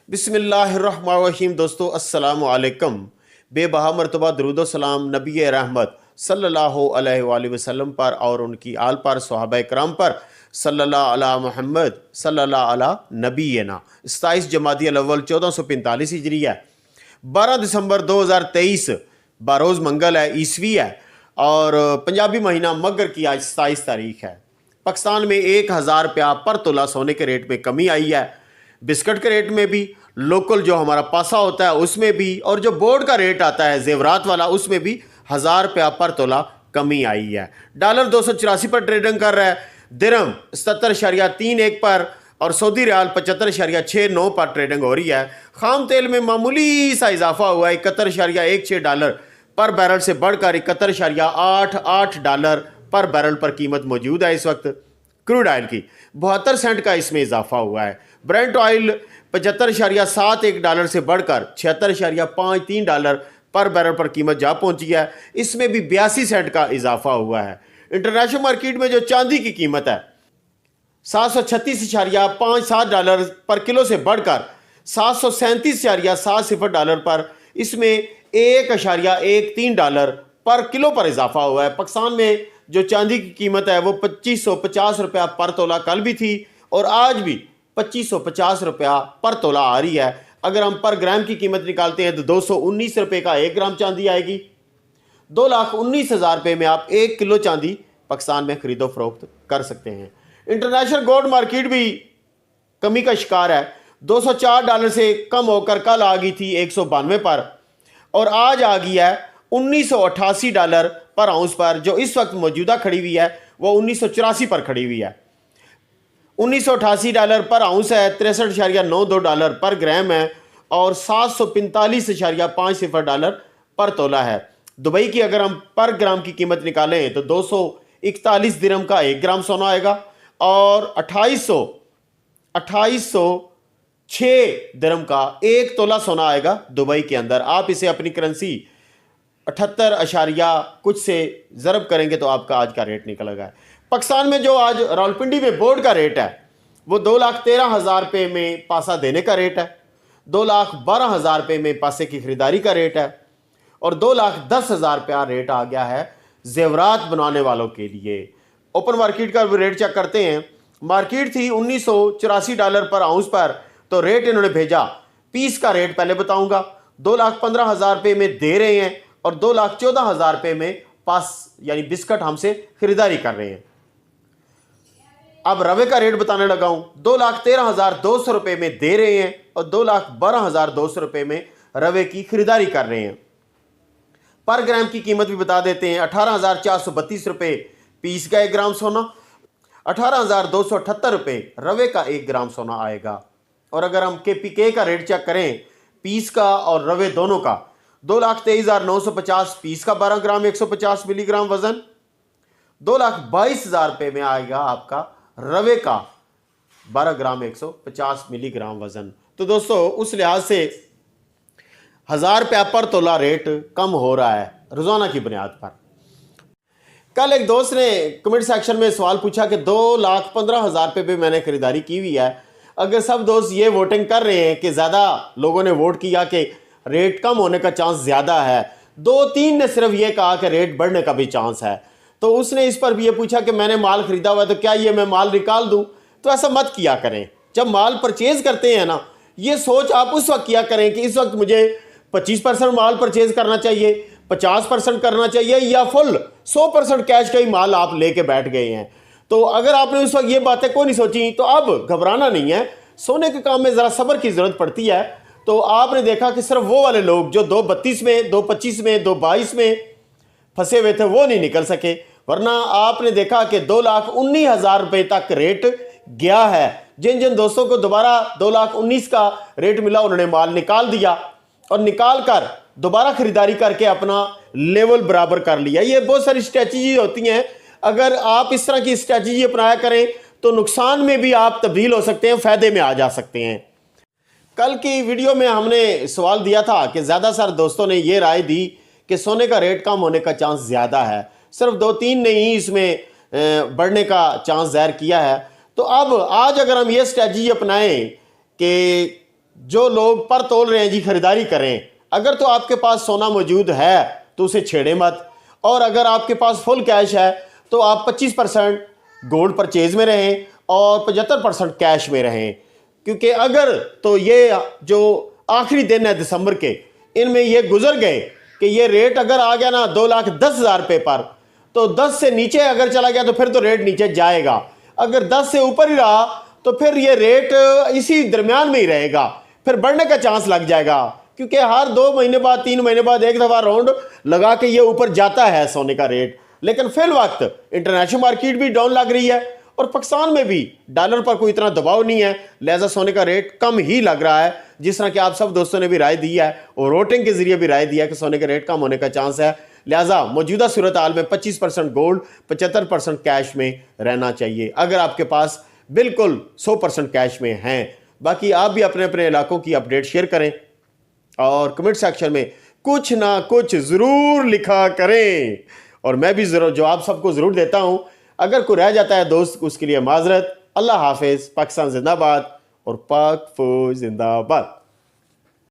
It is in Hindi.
बिस्मिल्लाहिर्रहमानिर्रहीम। दोस्तों अस्सलामु अलैकुम। बेबहा मरतबा दरूद व सलाम नबी रहमत सल्लल्लाहु अलैहि वसल्लम पर और उनकी आल पर, सहाबा कराम पर, सल्लल्लाहु अला मुहम्मद सल्लल्लाहु अला नबीना। 27 जमादी अव्वल 1445 हिजरी है, 12 दिसंबर 2023 बारोज़ मंगल है, ईसवी है और पंजाबी महीना मगर की आज 27 तारीख है। पाकिस्तान में 1000 रुपया पर तोला सोने के रेट में कमी आई है। बिस्किट के रेट में भी, लोकल जो हमारा पासा होता है उसमें भी, और जो बोर्ड का रेट आता है जेवरात वाला उसमें भी 1000 रुपया पर तोला कमी आई है। डॉलर 284 पर ट्रेडिंग कर रहा है, दिरहम 77.31 पर और सऊदी रियाल 75.69 पर ट्रेडिंग हो रही है। खाम तेल में मामूली सा इजाफा हुआ है, 71.16 डॉलर पर बैरल से बढ़कर 71.88 डॉलर पर बैरल पर कीमत मौजूद है। इस वक्त क्रूड ऑयल की 72 सेंट का इसमें इजाफा हुआ है। ब्रेंट ऑयल 75.71 डॉलर से बढ़कर 76.53 डॉलर पर बैरल पर कीमत जा पहुंची है। इसमें भी 82 सेंट का इजाफा हुआ है। इंटरनेशनल मार्केट में जो चांदी की कीमत है 736.57 डॉलर पर किलो से बढ़कर 737.70 डॉलर पर, इसमें 1.13 डॉलर पर किलो पर इजाफा हुआ है। पाकिस्तान में जो चांदी की कीमत है वो 2550 रुपया पर तोला कल भी थी और आज भी 2550 रुपया पर तोला आ रही है। अगर हम पर ग्राम की कीमत निकालते हैं तो 219 रुपये का 1 ग्राम चांदी आएगी। 2,19,000 रुपये में आप 1 किलो चांदी पाकिस्तान में खरीदो फरोख्त कर सकते हैं। इंटरनेशनल गोल्ड मार्केट भी कमी का शिकार है। 204 डॉलर से कम होकर कल आ गई थी 192 पर और आज आ गई है 1988 डॉलर पर आउंस पर। जो इस वक्त मौजूदा खड़ी हुई है वो 1984 पर खड़ी हुई है। 1988 डॉलर पर आउंस है, 63.92 डॉलर पर ग्राम है और 745.50 डॉलर पर तोला है। दुबई की अगर हम पर ग्राम की कीमत निकालें तो 241 दिरहम का 1 ग्राम सोना आएगा और 2806 दिरहम का 1 तोला सोना आएगा दुबई के अंदर। आप इसे अपनी करेंसी 78 अशारिया कुछ से ज़रब करेंगे तो आपका आज का रेट निकलेगा। पाकिस्तान में जो आज रावलपिंडी में बोर्ड का रेट है वो 2,13,000 रुपये में पासा देने का रेट है, 2,12,000 रुपये में पासे की खरीदारी का रेट है और 2,10,000 रुपया रेट आ गया है जेवरात बनवाने वालों के लिए। ओपन मार्केट का रेट चेक करते हैं। मार्केट थी 1984 डॉलर पर आउंस पर, तो रेट इन्होंने भेजा, पीस का रेट पहले बताऊंगा, 2,15,000 रुपये में दे रहे हैं और 2,14,000 रुपये में पास यानी बिस्किट हमसे खरीदारी कर रहे हैं। अब रवे का रेट बताने लगा हूं, 2,13,200 रुपये में दे रहे हैं और 2,12,200 रुपये में रवे की खरीदारी कर रहे हैं। पर ग्राम की कीमत भी बता देते हैं, 18,432 रुपये पीस का 1 ग्राम सोना, 18,278 रुपये रवे का 1 ग्राम सोना आएगा। और अगर हम KPK का रेट चेक करें, पीस का और रवे दोनों का, 2,23,950 पीस का 12 ग्राम 150 मिलीग्राम वजन, 2,22,000 रुपये में आएगा आपका रवे का 12 ग्राम 150 मिलीग्राम वजन। तो दोस्तों उस लिहाज से 1000 रुपया पर तोला रेट कम हो रहा है रोजाना की बुनियाद पर। कल एक दोस्त ने कमेंट सेक्शन में सवाल पूछा कि 2,15,000 रुपये पे मैंने खरीदारी की हुई है। अगर सब दोस्त ये वोटिंग कर रहे हैं कि ज़्यादा लोगों ने वोट किया कि रेट कम होने का चांस ज़्यादा है, 2-3 ने सिर्फ ये कहा कि रेट बढ़ने का भी चांस है, तो उसने इस पर भी ये पूछा कि मैंने माल खरीदा हुआ है तो क्या ये मैं माल निकाल दूं। तो ऐसा मत किया करें। जब माल परचेज करते हैं ना, ये सोच आप उस वक्त किया करें कि इस वक्त मुझे 25% माल परचेज करना चाहिए, 50% करना चाहिए या फुल 100% कैश का ही माल आप लेके बैठ गए हैं। तो अगर आपने उस वक्त ये बातें कोई नहीं सोची तो अब घबराना नहीं है। सोने के काम में ज़रा सब्र की ज़रूरत पड़ती है। तो आपने देखा कि सिर्फ वो वाले लोग जो 2,32 में, 2,25 में, 2,22 में फंसे हुए थे वो नहीं निकल सके, वरना आपने देखा कि 2,19,000 रुपये तक रेट गया है। जिन जिन दोस्तों को दोबारा 2,19,000 का रेट मिला उन्होंने माल निकाल दिया और निकाल कर दोबारा खरीदारी करके अपना लेवल बराबर कर लिया। ये बहुत सारी स्ट्रेटजी होती हैं। अगर आप इस तरह की स्ट्रेटजी अपनाया करें तो नुकसान में भी आप तब्दील हो सकते हैं, फ़ायदे में आ जा सकते हैं। कल की वीडियो में हमने सवाल दिया था कि ज़्यादा सारे दोस्तों ने ये राय दी कि सोने का रेट कम होने का चांस ज़्यादा है, सिर्फ 2-3 ने ही इसमें बढ़ने का चांस ज़ाहिर किया है। तो अब आज अगर हम ये स्ट्रेटजी अपनाएं कि जो लोग पर तोल रहे हैं जी खरीदारी करें। अगर तो आपके पास सोना मौजूद है तो उसे छेड़े मत, और अगर आपके पास फुल कैश है तो आप 25% गोल्ड परचेज में रहें और 75% कैश में रहें। क्योंकि अगर तो ये जो आखिरी दिन है दिसंबर के, इनमें ये गुजर गए कि ये रेट अगर आ गया ना 2,10,000 रुपये पर, तो 10 से नीचे अगर चला गया तो फिर तो रेट नीचे जाएगा। अगर 10 से ऊपर ही रहा तो फिर ये रेट इसी दरमियान में ही रहेगा, फिर बढ़ने का चांस लग जाएगा। क्योंकि हर 2 महीने बाद 3 महीने बाद एक दफ़ा राउंड लगा के ये ऊपर जाता है सोने का रेट। लेकिन फिल वक्त इंटरनेशनल मार्केट भी डाउन लग रही है और पाकिस्तान में भी डॉलर पर कोई इतना दबाव नहीं है, लिहाजा सोने का रेट कम ही लग रहा है। जिस तरह कि आप सब दोस्तों ने भी राय दी है और वोटिंग के जरिए भी राय दिया है कि सोने का रेट कम होने का चांस है। लिहाजा मौजूदा सूरत हाल में 25% गोल्ड 75% कैश में रहना चाहिए, अगर आपके पास बिल्कुल 100% कैश में हैं। बाकी आप भी अपने अपने इलाकों की अपडेट शेयर करें और कमेंट सेक्शन में कुछ ना कुछ ज़रूर लिखा करें, और मैं भी ज़रूर जवाब सबको ज़रूर देता हूं। अगर कोई रह जाता है दोस्त, उसके लिए माजरत। अल्लाह हाफिज़। पाकिस्तान जिंदाबाद और पाक फौज जिंदाबाद।